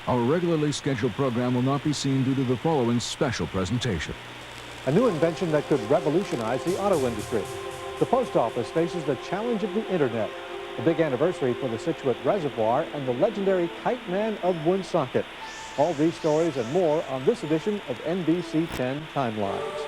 Our regularly scheduled program will not be seen due to the following special presentation. A new invention that could revolutionize the auto industry. The post office faces the challenge of the internet. A big anniversary for the Scituate Reservoir and the legendary Kite Man of Woonsocket. All these stories and more on this edition of NBC 10 Timelines.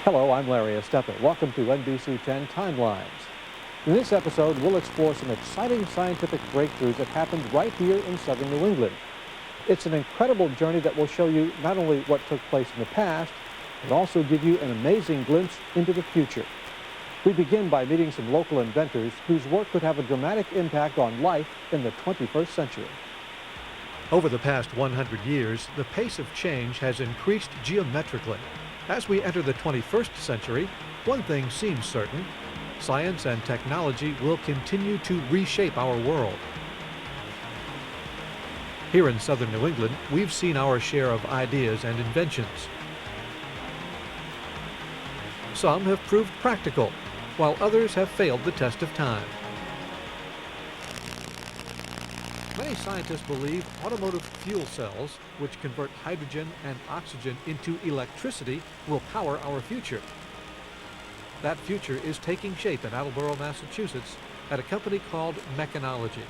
Hello, I'm Larry Esteppa. Welcome to NBC 10 Timelines. In this episode, we'll explore some exciting scientific breakthroughs that happened right here in southern New England. It's an incredible journey that will show you not only what took place in the past, but also give you an amazing glimpse into the future. We begin by meeting some local inventors whose work could have a dramatic impact on life in the 21st century. Over the past 100 years, the pace of change has increased geometrically. As we enter the 21st century, one thing seems certain: science and technology will continue to reshape our world. Here in southern New England, we've seen our share of ideas and inventions. Some have proved practical, while others have failed the test of time. Many scientists believe automotive fuel cells, which convert hydrogen and oxygen into electricity, will power our future. That future is taking shape in Attleboro, Massachusetts, at a company called Mechanology.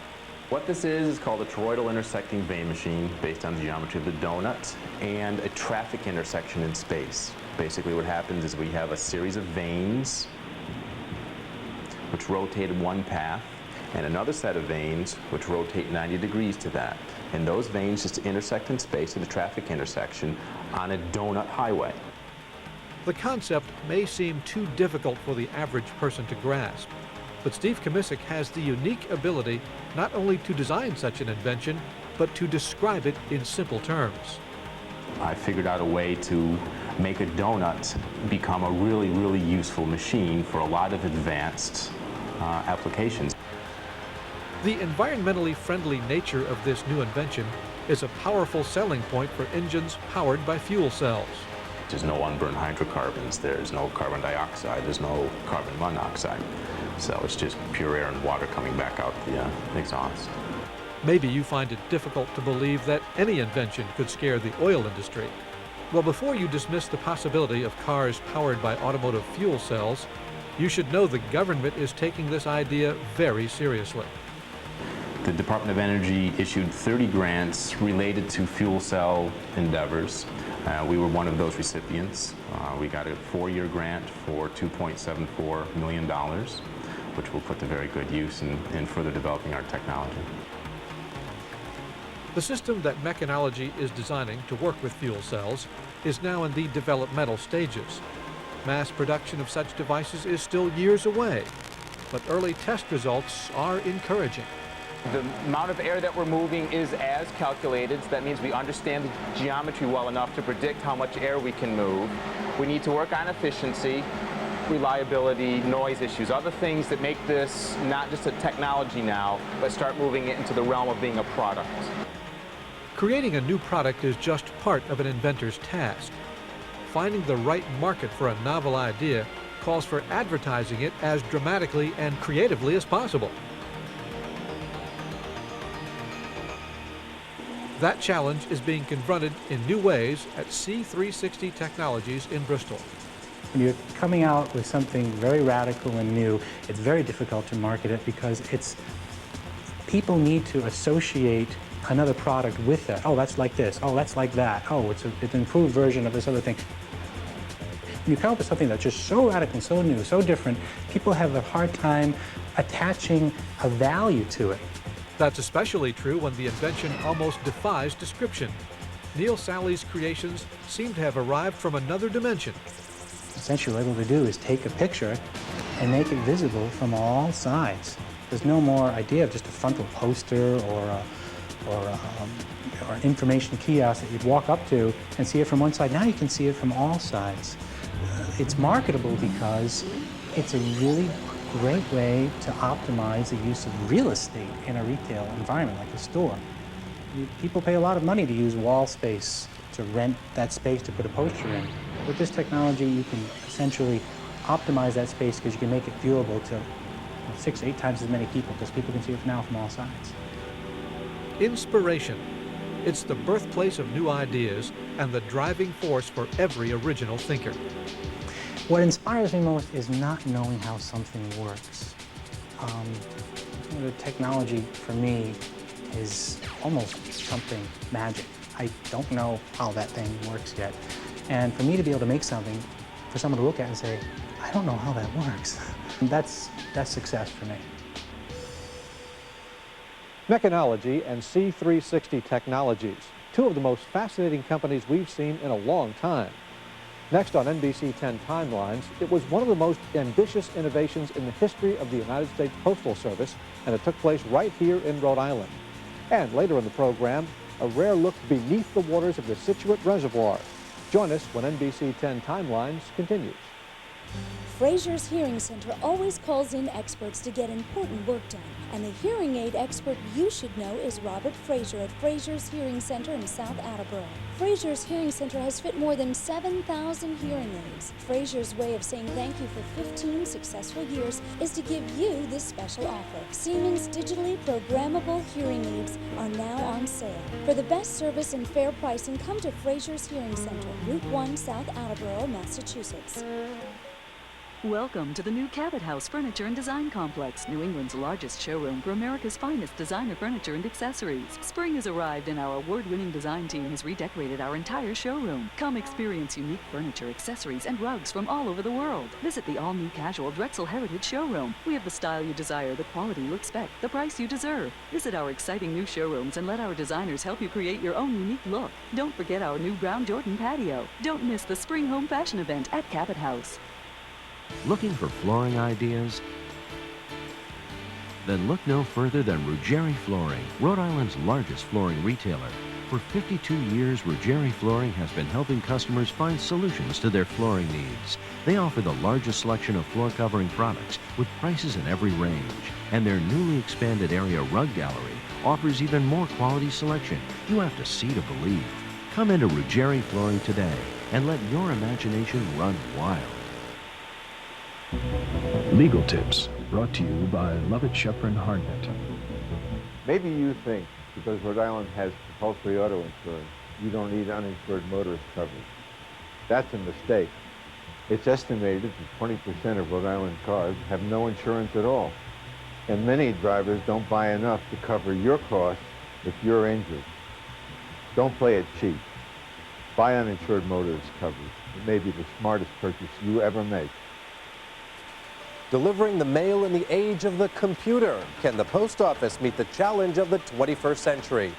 What this is called a toroidal intersecting vane machine based on the geometry of the donut and a traffic intersection in space. Basically what happens is we have a series of vanes which rotate in one path, and another set of vanes which rotate 90 degrees to that. And those vanes just intersect in space at a traffic intersection on a donut highway. The concept may seem too difficult for the average person to grasp, but Steve Kamisic has the unique ability not only to design such an invention, but to describe it in simple terms. I figured out a way to make a donut become a really useful machine for a lot of advanced applications. The environmentally friendly nature of this new invention is a powerful selling point for engines powered by fuel cells. There's no unburned hydrocarbons, there's no carbon dioxide, there's no carbon monoxide. So it's just pure air and water coming back out the exhaust. Maybe you find it difficult to believe that any invention could scare the oil industry. Well, before you dismiss the possibility of cars powered by automotive fuel cells, you should know the government is taking this idea very seriously. The Department of Energy issued 30 grants related to fuel cell endeavors. We were one of those recipients. We got a 4-year grant for $2.74 million, which we'll put to very good use in further developing our technology. The system that Mechanology is designing to work with fuel cells is now in the developmental stages. Mass production of such devices is still years away, but early test results are encouraging. The amount of air that we're moving is as calculated, so that means we understand the geometry well enough to predict how much air we can move. We need to work on efficiency, reliability, noise issues, other things that make this not just a technology now, but start moving it into the realm of being a product. Creating a new product is just part of an inventor's task. Finding the right market for a novel idea calls for advertising it as dramatically and creatively as possible. That challenge is being confronted in new ways at C360 Technologies in Bristol. When you're coming out with something very radical and new, it's very difficult to market it because people need to associate another product with that. Oh, that's like this. Oh, that's like that. Oh, it's an improved version of this other thing. When you come up with something that's just so radical, so new, so different, people have a hard time attaching a value to it. That's especially true when the invention almost defies description. Neil Sally's creations seem to have arrived from another dimension. Essentially, what we're able to do is take a picture and make it visible from all sides. There's no more idea of just a frontal poster or an information kiosk that you'd walk up to and see it from one side. Now you can see it from all sides. It's marketable because it's a really great way to optimize the use of real estate in a retail environment like a store. People pay a lot of money to use wall space, to rent that space to put a poster in. With this technology, you can essentially optimize that space because you can make it viewable to 6 to 8 times as many people, because people can see it now from all sides. Inspiration. It's the birthplace of new ideas and the driving force for every original thinker. What inspires me most is not knowing how something works. The technology, for me, is almost something magic. I don't know how that thing works yet. And for me to be able to make something, for someone to look at and say, I don't know how that works, that's success for me. Mechanology and C360 Technologies, two of the most fascinating companies we've seen in a long time. Next on NBC 10 Timelines, it was one of the most ambitious innovations in the history of the United States Postal Service, and it took place right here in Rhode Island. And later in the program, a rare look beneath the waters of the Scituate Reservoir. Join us when NBC 10 Timelines continues. Fraser's Hearing Center always calls in experts to get important work done. And the hearing aid expert you should know is Robert Fraser at Fraser's Hearing Center in South Attleboro. Fraser's Hearing Center has fit more than 7,000 hearing aids. Fraser's way of saying thank you for 15 successful years is to give you this special offer. Siemens digitally programmable hearing aids are now on sale. For the best service and fair pricing, come to Fraser's Hearing Center, Route 1, South Attleboro, Massachusetts. Welcome to the new Cabot House Furniture and Design Complex, New England's largest showroom for America's finest designer furniture and accessories. Spring has arrived and our award-winning design team has redecorated our entire showroom. Come experience unique furniture, accessories, and rugs from all over the world. Visit the all-new casual Drexel Heritage Showroom. We have the style you desire, the quality you expect, the price you deserve. Visit our exciting new showrooms and let our designers help you create your own unique look. Don't forget our new Brown Jordan patio. Don't miss the Spring Home Fashion event at Cabot House. Looking for flooring ideas? Then look no further than Ruggieri Flooring, Rhode Island's largest flooring retailer. For 52 years, Ruggieri Flooring has been helping customers find solutions to their flooring needs. They offer the largest selection of floor covering products with prices in every range. And their newly expanded area rug gallery offers even more quality selection. You have to see to believe. Come into Ruggieri Flooring today and let your imagination run wild. Legal Tips, brought to you by Lovett Shepard Harnett. Maybe you think because Rhode Island has compulsory auto insurance, you don't need uninsured motorist coverage. That's a mistake. It's estimated that 20% of Rhode Island cars have no insurance at all. And many drivers don't buy enough to cover your costs if you're injured. Don't play it cheap. Buy uninsured motorist coverage. It may be the smartest purchase you ever make. Delivering the mail in the age of the computer. Can the post office meet the challenge of the 21st century?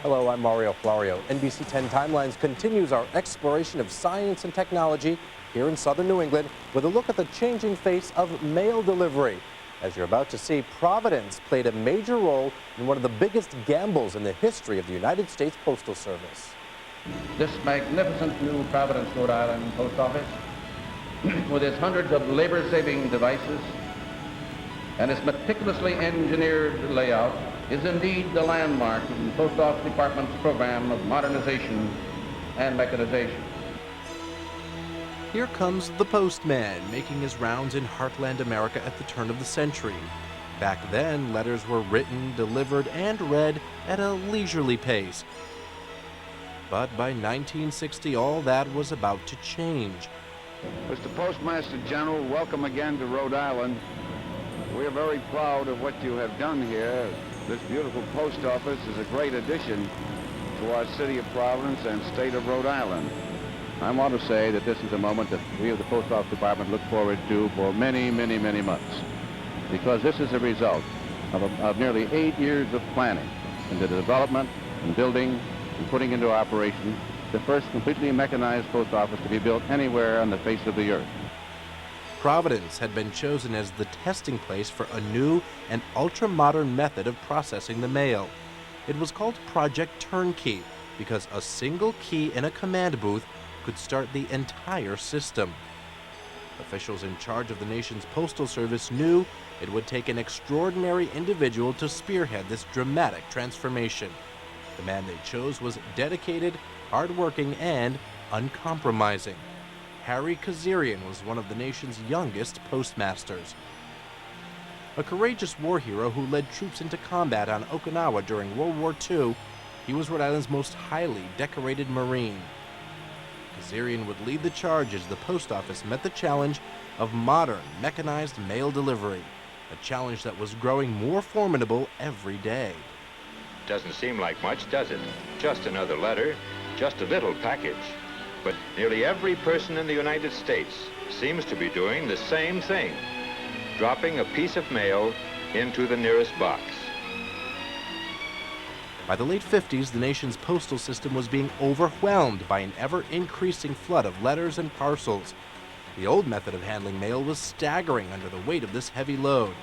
Hello, I'm Mario Florio. NBC 10 Timelines continues our exploration of science and technology here in southern New England with a look at the changing face of mail delivery. As you're about to see, Providence played a major role in one of the biggest gambles in the history of the United States Postal Service. This magnificent new Providence, Rhode Island post office, with its hundreds of labor-saving devices and its meticulously engineered layout, is indeed the landmark in the Post Office Department's program of modernization and mechanization. Here comes the postman making his rounds in heartland America at the turn of the century. Back then, letters were written, delivered, and read at a leisurely pace. But by 1960, all that was about to change. Mr. Postmaster General, welcome again to Rhode Island. We are very proud of what you have done here. This beautiful post office is a great addition to our city of Providence and state of Rhode Island. I want to say that this is a moment that we of the Post Office Department look forward to for many, many, many months, because this is a result of nearly 8 years of planning into the development and building and putting into operation the first completely mechanized post office to be built anywhere on the face of the earth. Providence had been chosen as the testing place for a new and ultra-modern method of processing the mail. It was called Project Turnkey because a single key in a command booth could start the entire system. Officials in charge of the nation's postal service knew it would take an extraordinary individual to spearhead this dramatic transformation. The man they chose was dedicated, hardworking, and uncompromising. Harry Kazarian was one of the nation's youngest postmasters. A courageous war hero who led troops into combat on Okinawa during World War II, he was Rhode Island's most highly decorated Marine. Kazarian would lead the charge as the post office met the challenge of modern, mechanized mail delivery, a challenge that was growing more formidable every day. Doesn't seem like much, does it? Just another letter, just a little package. But nearly every person in the United States seems to be doing the same thing, dropping a piece of mail into the nearest box. By the late 50s, the nation's postal system was being overwhelmed by an ever-increasing flood of letters and parcels. The old method of handling mail was staggering under the weight of this heavy load.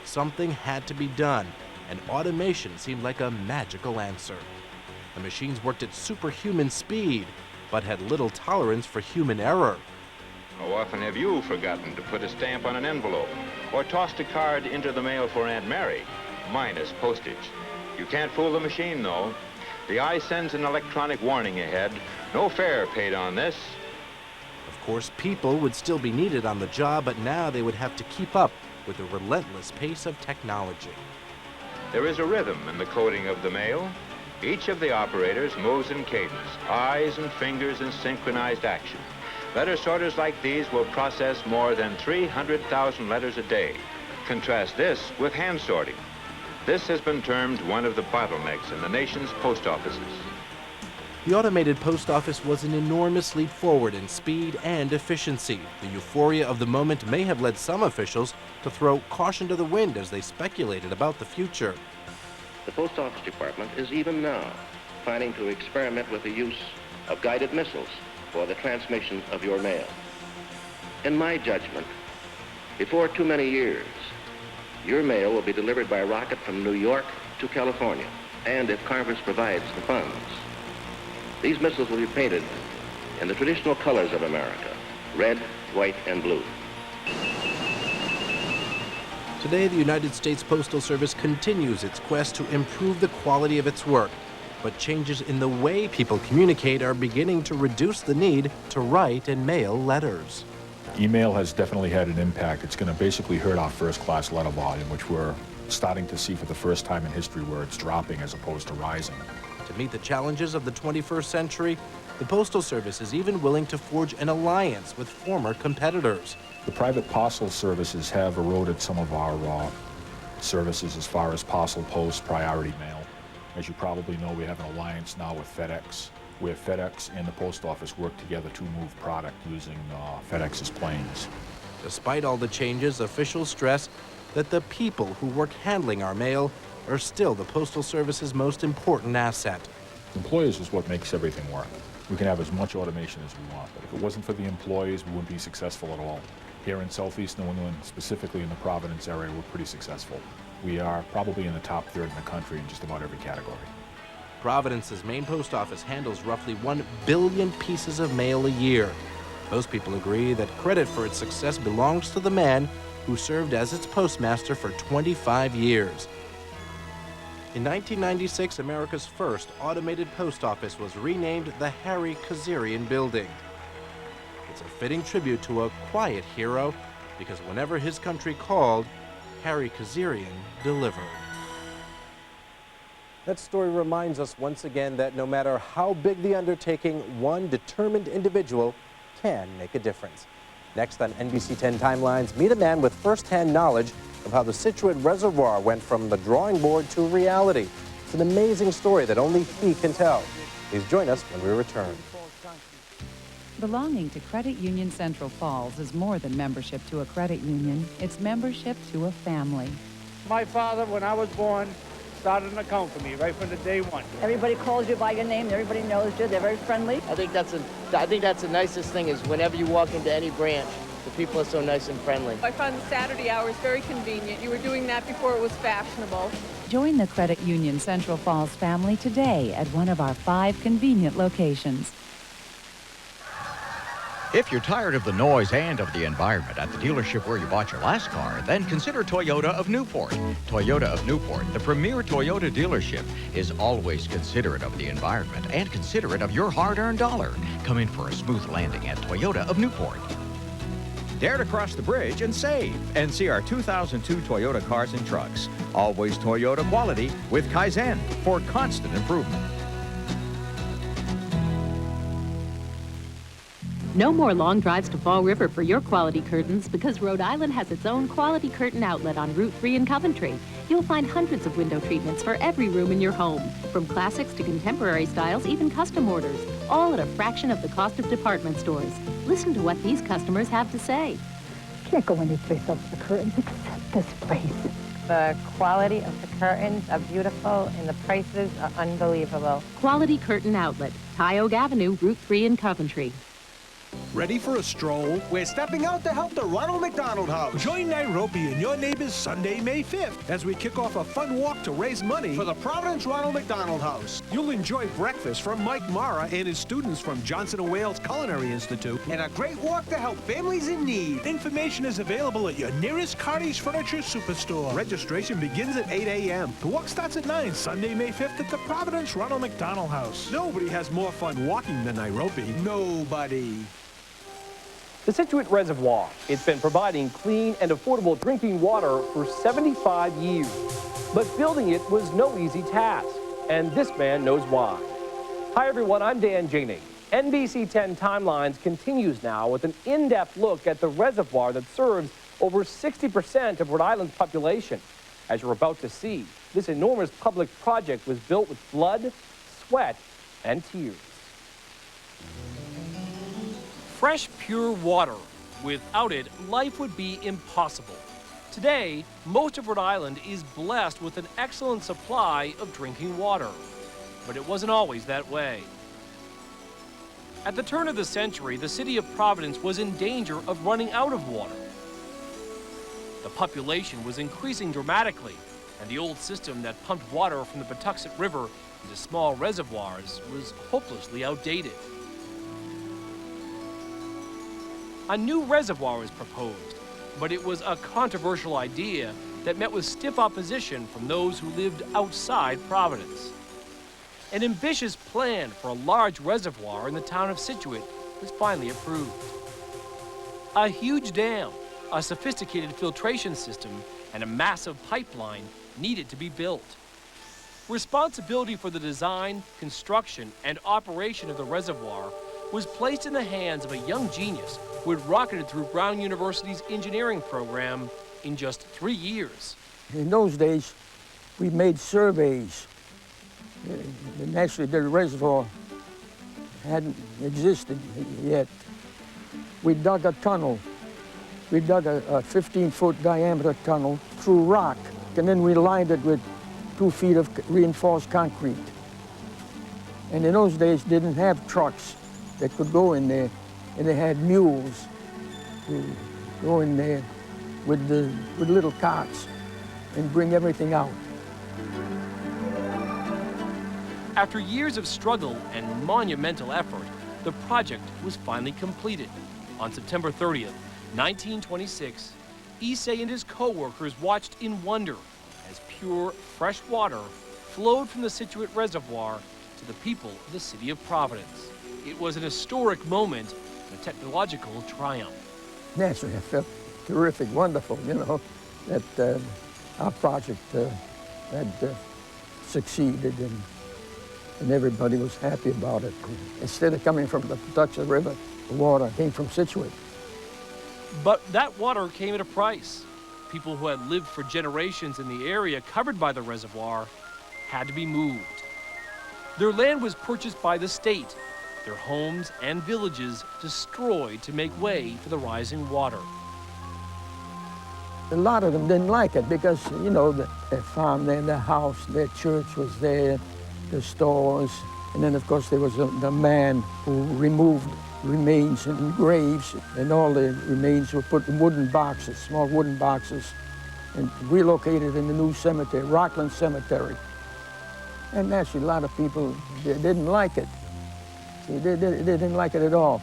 Something had to be done, and automation seemed like a magical answer. The machines worked at superhuman speed, but had little tolerance for human error. How often have you forgotten to put a stamp on an envelope or tossed a card into the mail for Aunt Mary, minus postage? You can't fool the machine, though. The eye sends an electronic warning ahead. No fare paid on this. Of course, people would still be needed on the job, but now they would have to keep up with the relentless pace of technology. There is a rhythm in the coding of the mail. Each of the operators moves in cadence, eyes and fingers in synchronized action. Letter sorters like these will process more than 300,000 letters a day. Contrast this with hand sorting. This has been termed one of the bottlenecks in the nation's post offices. The automated post office was an enormous leap forward in speed and efficiency. The euphoria of the moment may have led some officials to throw caution to the wind as they speculated about the future. The Post Office Department is even now planning to experiment with the use of guided missiles for the transmission of your mail. In my judgment, before too many years, your mail will be delivered by rocket from New York to California, and if Congress provides the funds. These missiles will be painted in the traditional colors of America, red, white, and blue. Today, the United States Postal Service continues its quest to improve the quality of its work, but changes in the way people communicate are beginning to reduce the need to write and mail letters. Email has definitely had an impact. It's going to basically hurt our first-class letter volume, which we're starting to see for the first time in history where it's dropping as opposed to rising. To meet the challenges of the 21st century, the Postal Service is even willing to forge an alliance with former competitors. The private parcel services have eroded some of our services as far as parcel post, priority mail. As you probably know, we have an alliance now with FedEx, where FedEx and the post office work together to move product using FedEx's planes. Despite all the changes, officials stress that the people who work handling our mail are still the Postal Service's most important asset. Employees is what makes everything work. We can have as much automation as we want, but if it wasn't for the employees, we wouldn't be successful at all. Here in Southeast New England, specifically in the Providence area, we're pretty successful. We are probably in the top third in the country in just about every category. Providence's main post office handles roughly 1 billion pieces of mail a year. Most people agree that credit for its success belongs to the man who served as its postmaster for 25 years. In 1996, America's first automated post office was renamed the Harry Kazarian Building. It's a fitting tribute to a quiet hero, because whenever his country called, Harry Kazarian delivered. That story reminds us once again that no matter how big the undertaking, one determined individual can make a difference. Next on NBC 10 Timelines, meet a man with first-hand knowledge of how the Scituate Reservoir went from the drawing board to reality. It's an amazing story that only he can tell. Please join us when we return. Belonging to Credit Union Central Falls is more than membership to a credit union. It's membership to a family. My father, when I was born, started an account for me right from the day one. Everybody calls you by your name. Everybody knows you. They're very friendly. I think that's the nicest thing is whenever you walk into any branch, the people are so nice and friendly. I found the Saturday hours very convenient. You were doing that before it was fashionable. Join the Credit Union Central Falls family today at one of our 5 convenient locations. If you're tired of the noise and of the environment at the dealership where you bought your last car, then consider Toyota of Newport. Toyota of Newport, the premier Toyota dealership, is always considerate of the environment and considerate of your hard-earned dollar. Come in for a smooth landing at Toyota of Newport. Dare to cross the bridge and save and see our 2002 Toyota cars and trucks. Always Toyota quality with Kaizen for constant improvement. No more long drives to Fall River for your quality curtains because Rhode Island has its own quality curtain outlet on Route 3 in Coventry. You'll find hundreds of window treatments for every room in your home, from classics to contemporary styles, even custom orders, all at a fraction of the cost of department stores. Listen to what these customers have to say. Can't go any place else for curtains except this place. The quality of the curtains are beautiful and the prices are unbelievable. Quality Curtain Outlet, Tioga Avenue, Route 3 in Coventry. Ready for a stroll? We're stepping out to help the Ronald McDonald House. Join Nairobi and your neighbors Sunday, May 5th, as we kick off a fun walk to raise money for the Providence Ronald McDonald House. You'll enjoy breakfast from Mike Mara and his students from Johnson & Wales Culinary Institute, and a great walk to help families in need. Information is available at your nearest Cardi's Furniture Superstore. Registration begins at 8 a.m. The walk starts at 9, Sunday, May 5th at the Providence Ronald McDonald House. Nobody has more fun walking than Nairobi. Nobody. The Scituate Reservoir. It's been providing clean and affordable drinking water for 75 years. But building it was no easy task, and this man knows why. Hi everyone, I'm Dan Janing. NBC 10 Timelines continues now with an in-depth look at the reservoir that serves over 60% of Rhode Island's population. As you're about to see, this enormous public project was built with blood, sweat, and tears. Fresh, pure water. Without it, life would be impossible. Today, most of Rhode Island is blessed with an excellent supply of drinking water. But it wasn't always that way. At the turn of the century, the city of Providence was in danger of running out of water. The population was increasing dramatically, and the old system that pumped water from the Patuxent River into small reservoirs was hopelessly outdated. A new reservoir was proposed, but it was a controversial idea that met with stiff opposition from those who lived outside Providence. An ambitious plan for a large reservoir in the town of Scituate was finally approved. A huge dam, a sophisticated filtration system, and a massive pipeline needed to be built. Responsibility for the design, construction, and operation of the reservoir was placed in the hands of a young genius who had rocketed through Brown University's engineering program in just 3 years. In those days, we made surveys. And actually, the reservoir hadn't existed yet. We dug a tunnel. We dug a 15-foot diameter tunnel through rock, and then we lined it with 2 feet of reinforced concrete. And in those days, they didn't have trucks that could go in there, and they had mules to go in there with little carts and bring everything out. After years of struggle and monumental effort, the project was finally completed. On September 30th, 1926, Issei and his co-workers watched in wonder as pure, fresh water flowed from the Scituate Reservoir to the people of the city of Providence. It was an historic moment and a technological triumph. Naturally, I felt terrific, wonderful, you know, that our project had succeeded and everybody was happy about it. Instead of coming from the Patuxent River, the water came from Scituate. But that water came at a price. People who had lived for generations in the area covered by the reservoir had to be moved. Their land was purchased by the state, their homes and villages destroyed to make way for the rising water. A lot of them didn't like it because, you know, their farm there, their house, their church was there, the stores, and then of course there was the man who removed remains in graves, and all the remains were put in wooden boxes, small wooden boxes, and relocated in the new cemetery, Rockland Cemetery. And naturally, a lot of people didn't like it. They didn't like it at all.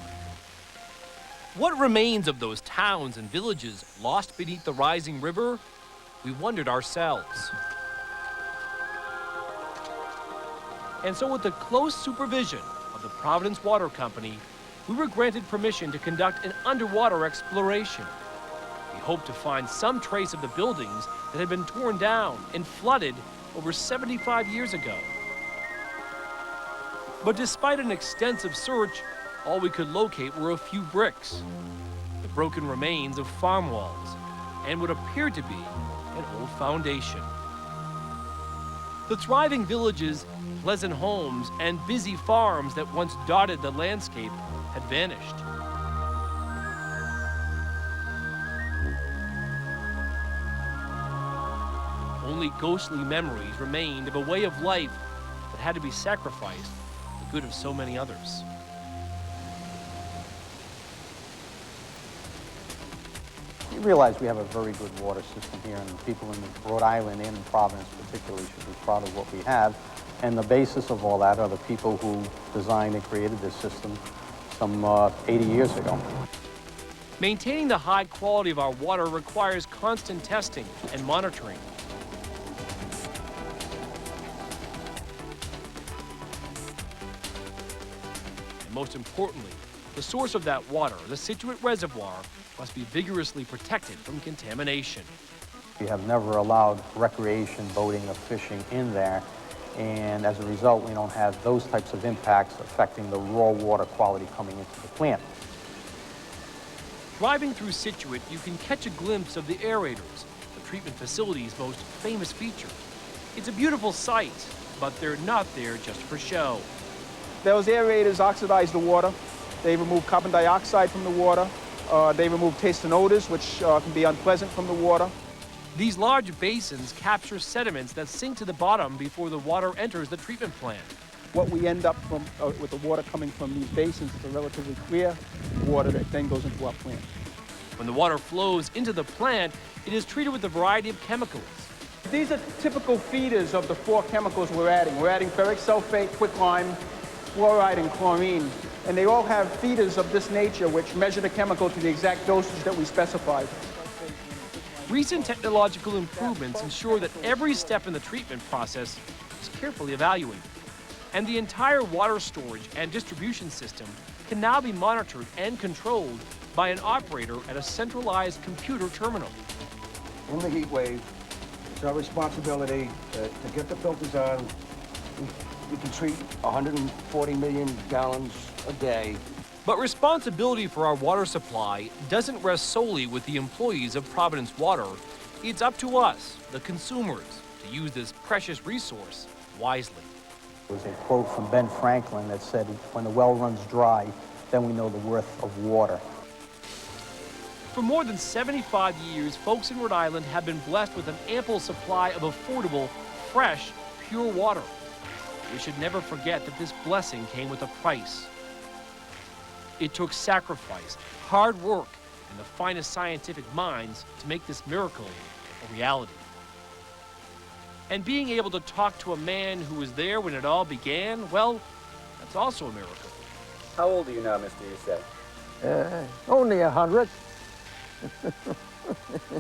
What remains of those towns and villages lost beneath the rising river? We wondered ourselves. And so with the close supervision of the Providence Water Company, we were granted permission to conduct an underwater exploration. We hoped to find some trace of the buildings that had been torn down and flooded over 75 years ago. But despite an extensive search, all we could locate were a few bricks, the broken remains of farm walls, and what appeared to be an old foundation. The thriving villages, pleasant homes, and busy farms that once dotted the landscape had vanished. Only ghostly memories remained of a way of life that had to be sacrificed for the good of so many others. You realize we have a very good water system here, and people in Rhode Island and in Providence particularly should be proud of what we have. And the basis of all that are the people who designed and created this system some 80 years ago. Maintaining the high quality of our water requires constant testing and monitoring. And most importantly, the source of that water, the Scituate Reservoir, must be vigorously protected from contamination. We have never allowed recreation, boating, or fishing in there, and as a result, we don't have those types of impacts affecting the raw water quality coming into the plant. Driving through Scituate, you can catch a glimpse of the aerators, the treatment facility's most famous feature. It's a beautiful sight, but they're not there just for show. Those aerators oxidize the water. They remove carbon dioxide from the water. They remove taste and odors, which can be unpleasant from the water. These large basins capture sediments that sink to the bottom before the water enters the treatment plant. What we end up with the water coming from these basins is a relatively clear water that then goes into our plant. When the water flows into the plant, it is treated with a variety of chemicals. These are typical feeders of the 4 chemicals we're adding. We're adding ferric sulfate, quicklime, fluoride, and chlorine. And they all have feeders of this nature which measure the chemical to the exact dosage that we specified. Recent technological improvements ensure that every step in the treatment process is carefully evaluated. And the entire water storage and distribution system can now be monitored and controlled by an operator at a centralized computer terminal. In the heat wave, it's our responsibility to get the filters on. We can treat 140 million gallons a day. But responsibility for our water supply doesn't rest solely with the employees of Providence Water. It's up to us, the consumers, to use this precious resource wisely. There was a quote from Ben Franklin that said, "When the well runs dry, then we know the worth of water." For more than 75 years, folks in Rhode Island have been blessed with an ample supply of affordable, fresh, pure water. We should never forget that this blessing came with a price. It took sacrifice, hard work, and the finest scientific minds to make this miracle a reality. And being able to talk to a man who was there when it all began, well, that's also a miracle. How old are you now, Mr. Yusef? Only 100.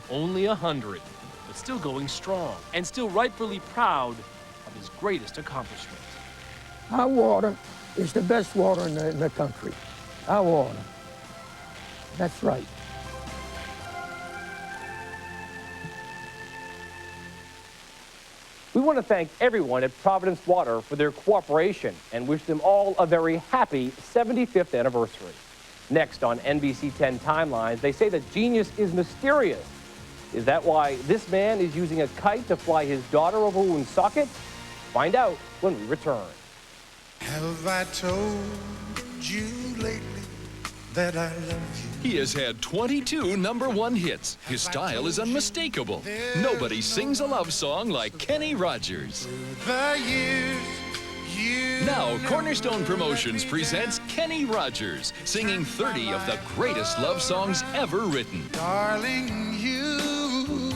Only 100, but still going strong, and still rightfully proud of his greatest accomplishment. Our water is the best water in the country. Our water. That's right. We want to thank everyone at Providence Water for their cooperation and wish them all a very happy 75th anniversary. Next on NBC 10 Timelines, they say that genius is mysterious. Is that why this man is using a kite to fly his daughter over Woonsocket? Find out when we return. Have I told you lately that I love you? He has had 22 #1 hits. His style is unmistakable. Nobody sings a love song like Kenny Rogers. The years you Now, Cornerstone Promotions presents Kenny Rogers, singing 30 of the greatest love songs ever written. Darling, you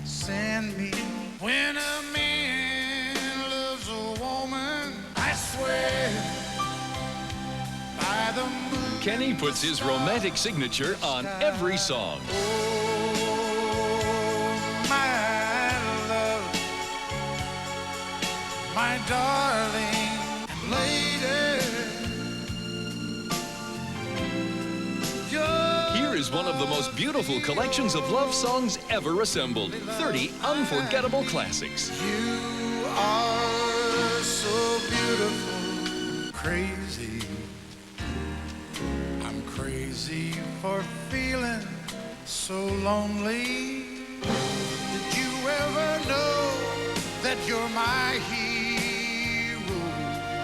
send me. When a man loves a woman, I swear by the moon Kenny puts his romantic signature on every song. My love, my darling lady. Here is one of the most beautiful collections of love songs ever assembled. 30 unforgettable classics. You are so beautiful, crazy. I'm crazy for feeling so lonely. Did you ever know that you're my hero?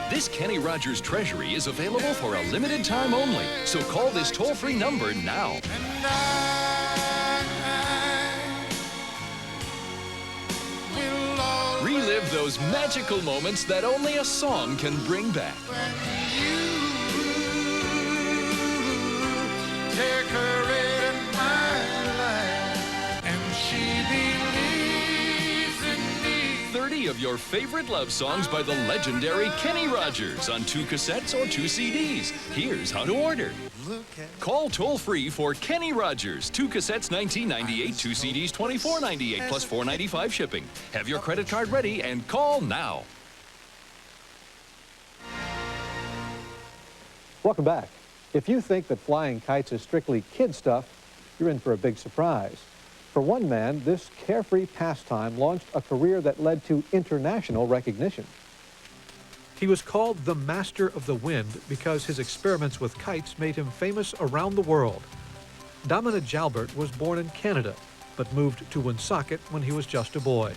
This Kenny Rogers treasury is available for a limited time only, so call this toll-free number now. Relive those magical moments that only a song can bring back. Decorate my life, and she believes in me. 30 of your favorite love songs by the legendary Kenny Rogers on 2 cassettes or 2 CDs. Here's how to order. Call toll-free for Kenny Rogers. 2 cassettes, $19.98, 2 CDs, $24.98, plus $4.95 shipping. Have your credit card ready and call now. Welcome back. If you think that flying kites is strictly kid stuff, you're in for a big surprise. For one man, this carefree pastime launched a career that led to international recognition. He was called the Master of the Wind because his experiments with kites made him famous around the world. Dominic Jalbert was born in Canada, but moved to Woonsocket when he was just a boy.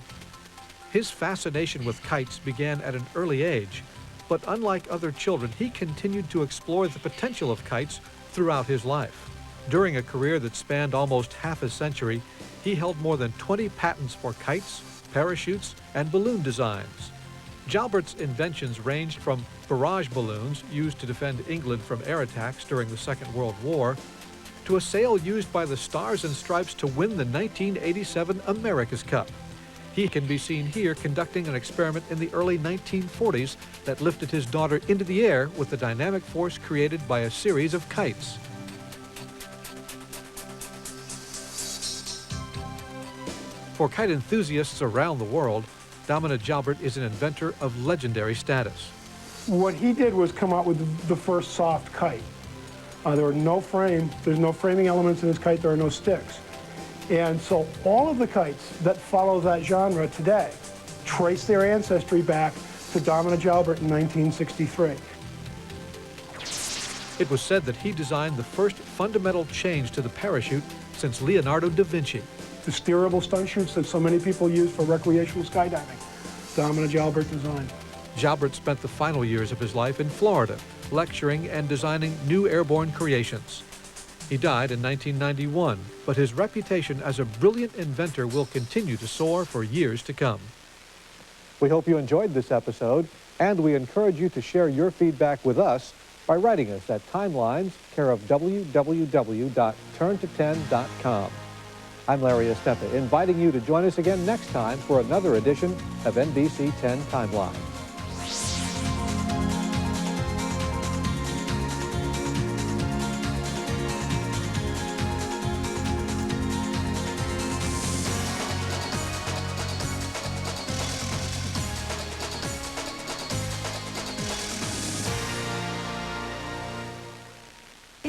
His fascination with kites began at an early age, but unlike other children, he continued to explore the potential of kites throughout his life. During a career that spanned almost half a century, he held more than 20 patents for kites, parachutes, and balloon designs. Jalbert's inventions ranged from barrage balloons used to defend England from air attacks during the Second World War, to a sail used by the Stars and Stripes to win the 1987 America's Cup. He can be seen here conducting an experiment in the early 1940s that lifted his daughter into the air with the dynamic force created by a series of kites. For kite enthusiasts around the world, Dominic Jalbert is an inventor of legendary status. What he did was come out with the first soft kite. There are no frame, there's no framing elements in this kite, there are no sticks. And so all of the kites that follow that genre today trace their ancestry back to Dominic Jalbert in 1963. It was said that he designed the first fundamental change to the parachute since Leonardo da Vinci. The steerable stunt chutes that so many people use for recreational skydiving, Dominic Jalbert designed. Jalbert spent the final years of his life in Florida, lecturing and designing new airborne creations. He died in 1991, but his reputation as a brilliant inventor will continue to soar for years to come. We hope you enjoyed this episode, and we encourage you to share your feedback with us by writing us at Timelines, care of www.turnto10.com. I'm Larry Estepa, inviting you to join us again next time for another edition of NBC 10 Timeline.